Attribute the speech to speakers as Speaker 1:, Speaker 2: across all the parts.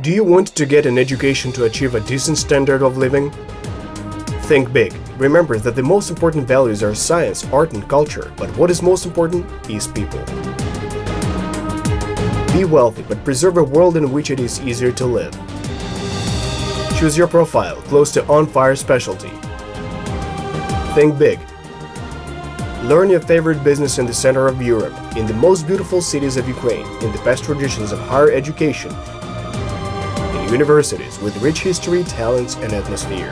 Speaker 1: Do you want to get an education to achieve a decent standard of living? Think big. Remember that the most important values are science, art and culture, but what is most important is people. Be wealthy, but preserve a world in which it is easier to live. Choose your profile close to on-fire specialty. Think big. Learn your favorite business in the center of Europe, in the most beautiful cities of Ukraine, in the best traditions of higher education, in universities with rich history, talents and atmosphere.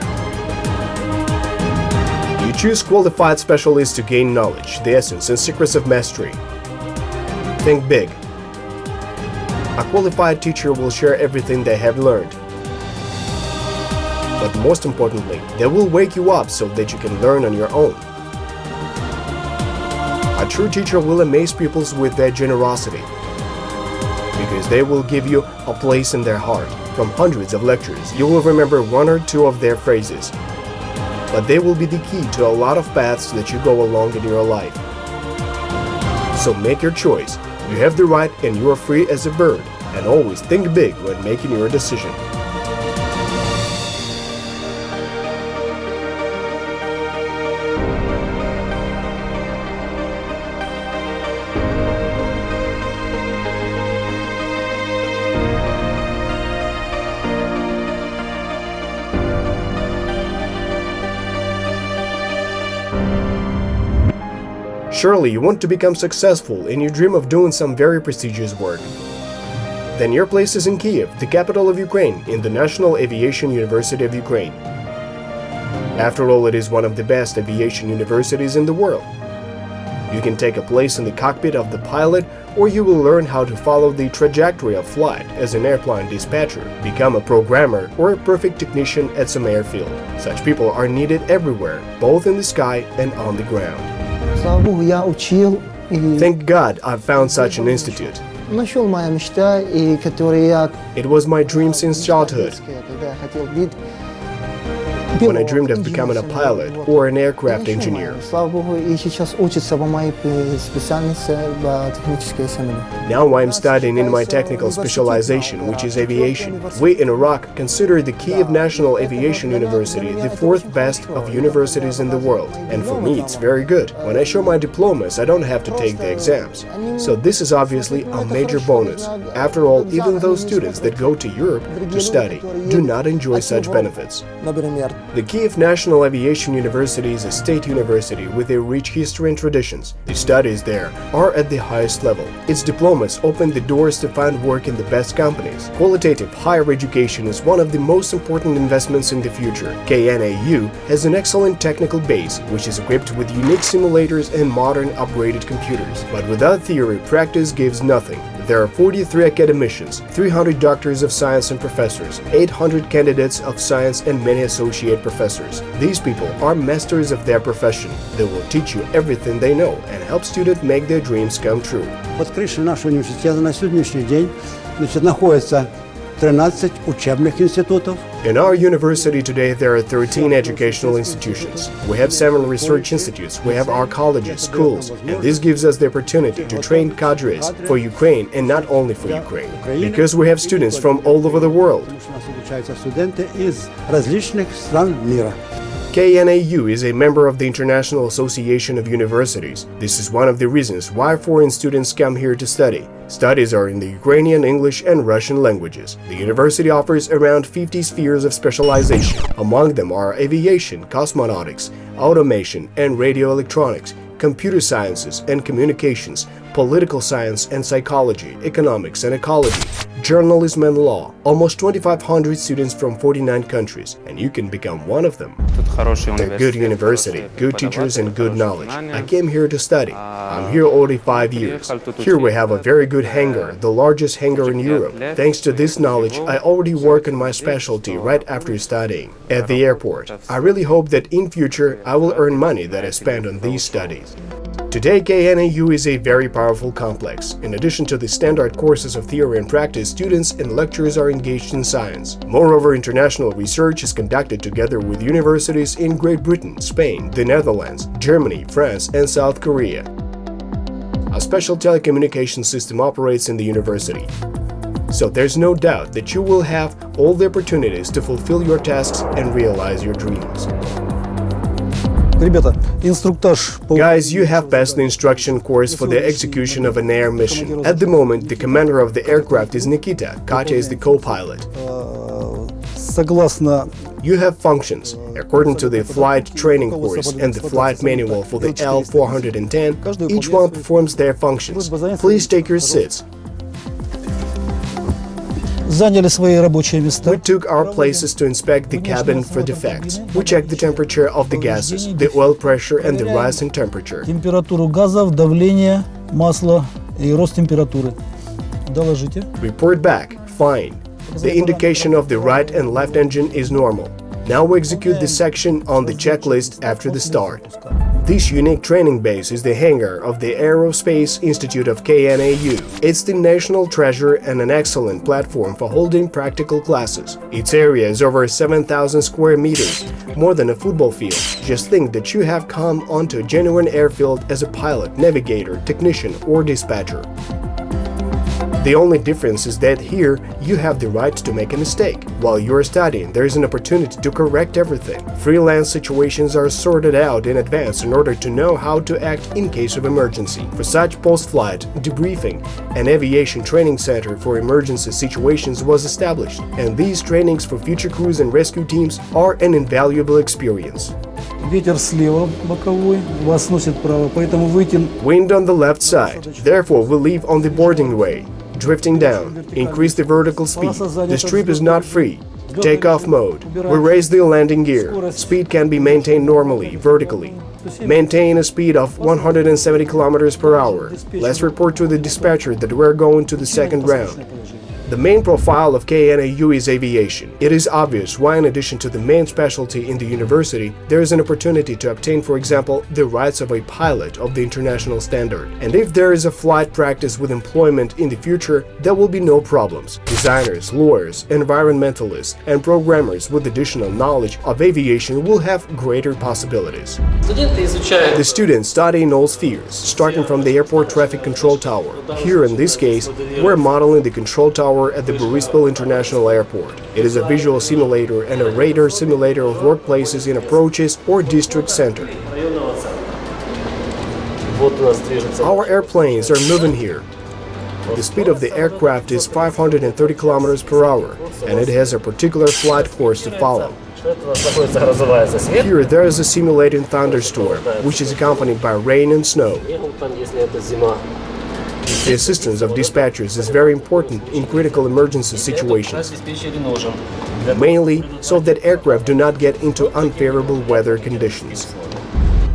Speaker 1: You choose qualified specialists to gain knowledge, the essence and secrets of mastery. Think big. A qualified teacher will share everything they have learned. But most importantly, they will wake you up so that you can learn on your own. A true teacher will amaze pupils with their generosity, because they will give you a place in their heart. From hundreds of lectures, you will remember one or two of their phrases, but they will be the key to a lot of paths that you go along in your life. So make your choice. You have the right and you are free as a bird, and always think big when making your decision. Surely you want to become successful and you dream of doing some very prestigious work. Then your place is in Kiev, the capital of Ukraine, in the National Aviation University of Ukraine. After all, it is one of the best aviation universities in the world. You can take a place in the cockpit of the pilot, or you will learn how to follow the trajectory of flight as an airplane dispatcher, become a programmer or a perfect technician at some airfield. Such people are needed everywhere, both in the sky and on the ground. Thank God I've found such an institute. It was my dream since childhood. When I dreamed of becoming a pilot or an aircraft engineer. Now I'm studying in my technical specialization, which is aviation. We in Iraq consider the Kiev National Aviation University the fourth best of universities in the world. And for me it's very good. When I show my diplomas, I don't have to take the exams. So this is obviously a major bonus. After all, even those students that go to Europe to study do not enjoy such benefits. The Kiev National Aviation University is a state university with a rich history and traditions. The studies there are at the highest level. Its diplomas open the doors to find work in the best companies. Qualitative higher education is one of the most important investments in the future. KNAU has an excellent technical base, which is equipped with unique simulators and modern upgraded computers. But without theory, practice gives nothing. There are 43 academicians, 300 doctors of science and professors, 800 candidates of science and many associate professors. These people are masters of their profession. They will teach you everything they know and help students make their dreams come true.
Speaker 2: Под кришею нашого університету на сьогоднішній день знаходиться 13 учебних інститутів.
Speaker 1: In our university today, there are 13 educational institutions. We have 7 research institutes, we have our colleges, schools, and this gives us the opportunity to train cadres for Ukraine and not only for Ukraine, because we have students from all over the world. KNAU is a member of the International Association of Universities. This is one of the reasons why foreign students come here to study. Studies are in the Ukrainian, English, and Russian languages. The university offers around 50 spheres of specialization. Among them are aviation, cosmonautics, automation and radio electronics, computer sciences and communications, political science and psychology, economics and ecology, journalism and law. Almost 2,500 students from 49 countries, and you can become one of them. A good university, good teachers and good knowledge. I came here to study. I'm here already 5 years. Here we have a very good hangar, the largest hangar in Europe. Thanks to this knowledge, I already work on my specialty right after studying. At the airport, I really hope that in future I will earn money that I spend on these studies. Today, KNAU is a very powerful complex. In addition to the standard courses of theory and practice, students and lecturers are engaged in science. Moreover, international research is conducted together with universities in Great Britain, Spain, the Netherlands, Germany, France, and South Korea. A special telecommunication system operates in the university. So there's no doubt that you will have all the opportunities to fulfill your tasks and realize your dreams.
Speaker 2: Ребята, инструктаж по...
Speaker 1: Guys, you have passed the instruction course for the execution of an air mission. At the moment, the commander of the aircraft is Nikita, Katya is the co-pilot.
Speaker 2: Согласно...
Speaker 1: You have functions. According to the flight training course and the flight manual for the L-410, each one performs their functions. Please take your seats.
Speaker 2: Заняли свои рабочие места.
Speaker 1: We took our places to inspect the cabin for defects. We checked the temperature of the gases, the oil pressure and the rise in temperature.
Speaker 2: Температуру газов, давление, масла и рост температуры. Доложите.
Speaker 1: Report back. Fine. The indication of the right and left engine is normal. Now we execute this section on the checklist after the start. This unique training base is the hangar of the Aerospace Institute of KNAU. It's the national treasure and an excellent platform for holding practical classes. Its area is over 7,000 square meters, more than a football field. Just think that you have come onto a genuine airfield as a pilot, navigator, technician or dispatcher. The only difference is that here you have the right to make a mistake. While you're studying, there is an opportunity to correct everything. Freelance situations are sorted out in advance in order to know how to act in case of emergency. For such post-flight debriefing, an aviation training center for emergency situations was established, and these trainings for future crews and rescue teams are an invaluable experience.
Speaker 2: Ветер слева боковой, вас носит вправо, поэтому выйти...
Speaker 1: Wind on the left side, therefore we leave on the boarding way. Drifting down, increase the vertical speed. The strip is not free. Takeoff mode. We raise the landing gear. Speed can be maintained normally, vertically. Maintain a speed of 170 km per hour. Let's report to the dispatcher that we're going to the second round. The main profile of KNAU is aviation. It is obvious why, in addition to the main specialty in the university, there is an opportunity to obtain, for example, the rights of a pilot of the international standard. And if there is a flight practice with employment in the future, there will be no problems. Designers, lawyers, environmentalists, and programmers with additional knowledge of aviation will have greater possibilities. The students study in all spheres, starting from the airport traffic control tower. Here, in this case, we're modeling the control tower at the Borispil International Airport. It is a visual simulator and a radar simulator of workplaces in approaches or district center. Our airplanes are moving here. The speed of the aircraft is 530 km per hour, and it has a particular flight course to follow. Here there is a simulated thunderstorm, which is accompanied by rain and snow. The assistance of dispatchers is very important in critical emergency situations, mainly so that aircraft do not get into unfavorable weather conditions.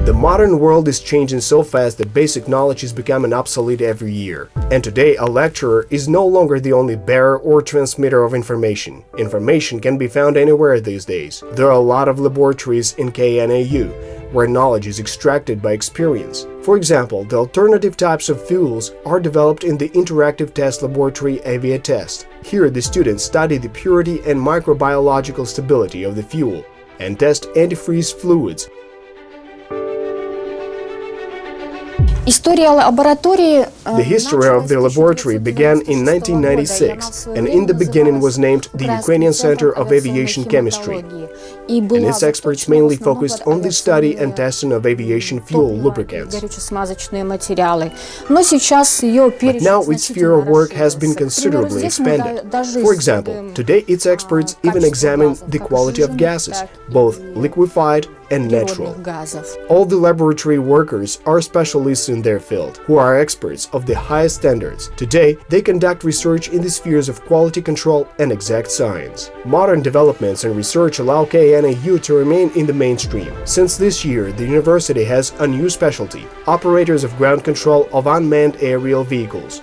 Speaker 1: The modern world is changing so fast that basic knowledge is becoming obsolete every year. And today, a lecturer is no longer the only bearer or transmitter of information. Information can be found anywhere these days. There are a lot of laboratories in KNAU, where knowledge is extracted by experience. For example, the alternative types of fuels are developed in the interactive test laboratory Aviation. Here, the students study the purity and microbiological stability of the fuel and test antifreeze fluids. The history of the laboratory began in 1996 and in the beginning was named the Ukrainian Center of Aviation Chemistry. And its experts mainly focused on the study and testing of aviation fuel lubricants. But now its sphere of work has been considerably expanded. For example, today its experts even examine the quality of gases, both liquefied and natural. All the laboratory workers are specialists in their field, who are experts of the highest standards. Today, they conduct research in the spheres of quality control and exact science. Modern developments and research allow KNAU to remain in the mainstream. Since this year, the university has a new specialty: operators of ground control of unmanned aerial vehicles.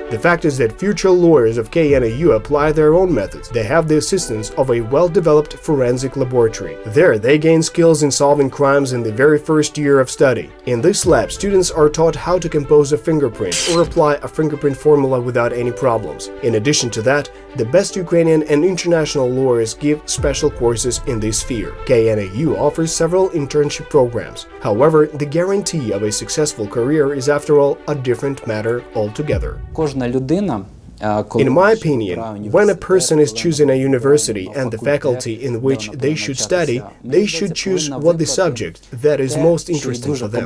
Speaker 1: The fact is that future lawyers of KNAU apply their own methods. They have the assistance of a well-developed forensic laboratory. There, they gain skills in solving crimes in the very first year of study. In this lab, students are taught how to compose a fingerprint or apply a fingerprint formula without any problems. In addition to that, the best Ukrainian and international lawyers give special courses in this sphere. KNAU offers several internship programs. However, the guarantee of a successful career is, after all, a different matter altogether.
Speaker 3: Кожна людина
Speaker 1: In my opinion, when a person is choosing a university and the faculty in which they should study, they should choose what the subject that is most interesting for them.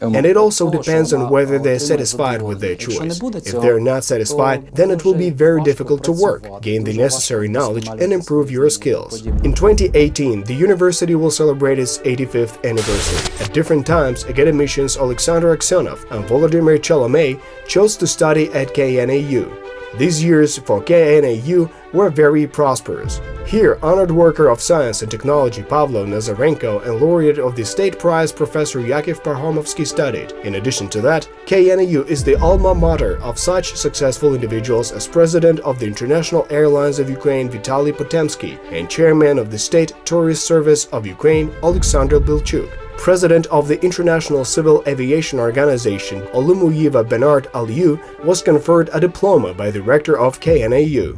Speaker 1: And it also depends on whether they're satisfied with their choice. If they're not satisfied, then it will be very difficult to work, gain the necessary knowledge, and improve your skills. In 2018, the university will celebrate its 85th anniversary. At different times, academicians Alexander Aksionov and Volodymyr Chalomey chose to study at KNAU. These years for KNAU were very prosperous. Here, honored worker of science and technology Pavlo Nazarenko and laureate of the state prize Professor Yakov Parhomovsky studied. In addition to that, KNAU is the alma mater of such successful individuals as President of the International Airlines of Ukraine Vitaly Potemsky and Chairman of the State Tourist Service of Ukraine Alexander Bilchuk. President of the International Civil Aviation Organization Olumuyiva Bernard Aliu was conferred a diploma by the rector of KNAU.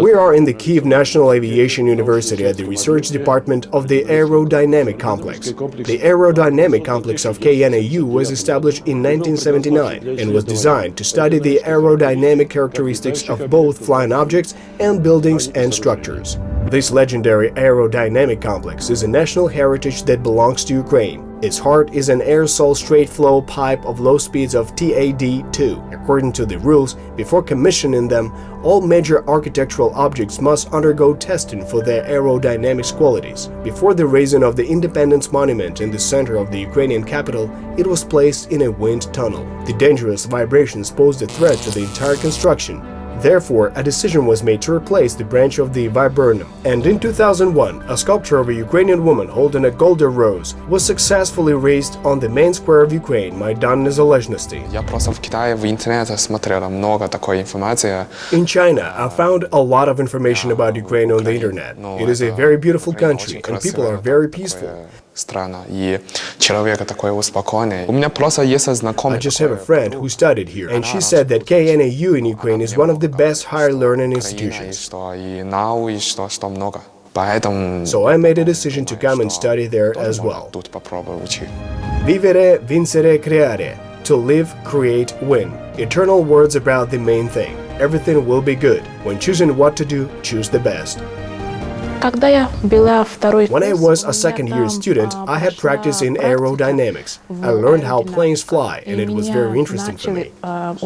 Speaker 1: We are in the Kyiv National Aviation University at the research department of the Aerodynamic Complex. The Aerodynamic Complex of KNAU was established in 1979 and was designed to study the aerodynamic characteristics of both flying objects and buildings and structures. This legendary aerodynamic complex is a national heritage that belongs to Ukraine. Its heart is an aerosol straight-flow pipe of low speeds of TAD-2. According to the rules, before commissioning them, all major architectural objects must undergo testing for their aerodynamics qualities. Before the raising of the Independence Monument in the center of the Ukrainian capital, it was placed in a wind tunnel. The dangerous vibrations posed a threat to the entire construction. Therefore, a decision was made to replace the branch of the viburnum. And in 2001, a sculpture of a Ukrainian woman holding a golden rose was successfully raised on the main square of Ukraine, Maidan Nezalezhnosti. In China, I found a lot of information about Ukraine on the internet. It is a very beautiful country, and people are very peaceful. I just have a friend who studied here, and she said that KNAU in Ukraine is one of the best higher learning institutions. So I made a decision to come and study there as well. Vivere, vincere, creare. To live, create, win. Eternal words about the main thing. Everything will be good. When choosing what to do, choose the best. When I was a second-year student, I had practice in aerodynamics. I learned how planes fly, and it was very interesting for me. I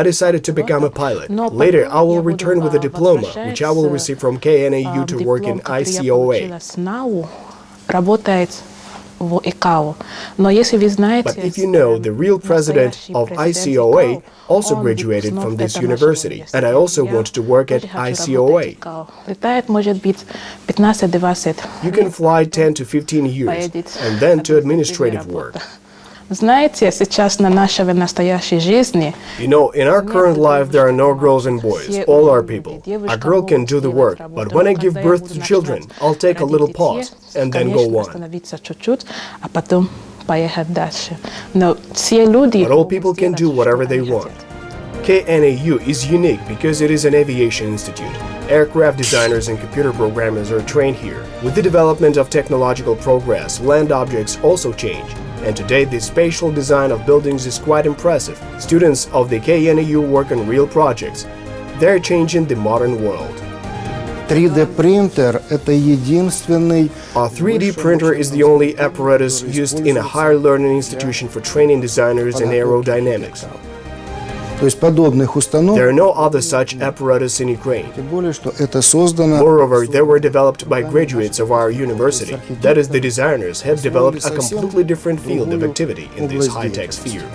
Speaker 1: decided to become a pilot. Later, I will return with a diploma, which I will receive from KNAU to work in ICOA. But if you know, the real president of ICOA also graduated from this university, and I also want to work at ICOA. You can fly 10 to 15 years, and then to administrative work. You know, in our current life there are no girls and boys, all are people. A girl can do the work, but when I give birth to children, I'll take a little pause and then go on. But all people can do whatever they want. KNAU is unique because it is an aviation institute. Aircraft designers and computer programmers are trained here. With the development of technological progress, land objects also change. And today the spatial design of buildings is quite impressive. Students of the KNAU work on real projects. They're changing the modern world.
Speaker 2: 3D printer – это единственный.
Speaker 1: A 3D printer is the only apparatus used in a higher learning institution for training designers in aerodynamics. There are no other such apparatus in Ukraine. Moreover, they were developed by graduates of our university. That is, the designers have developed a completely different field of activity in this high-tech sphere.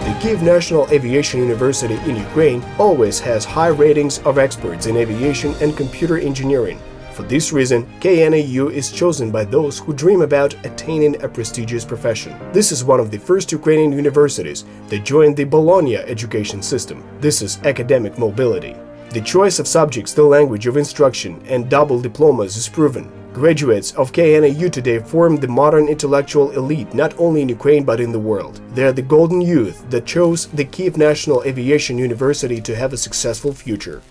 Speaker 1: The Kyiv National Aviation University in Ukraine always has high ratings of experts in aviation and computer engineering. For this reason, KNAU is chosen by those who dream about attaining a prestigious profession. This is one of the first Ukrainian universities that joined the Bologna education system. This is academic mobility. The choice of subjects, the language of instruction, and double diplomas is proven. Graduates of KNAU today form the modern intellectual elite not only in Ukraine but in the world. They are the golden youth that chose the Kyiv National Aviation University to have a successful future.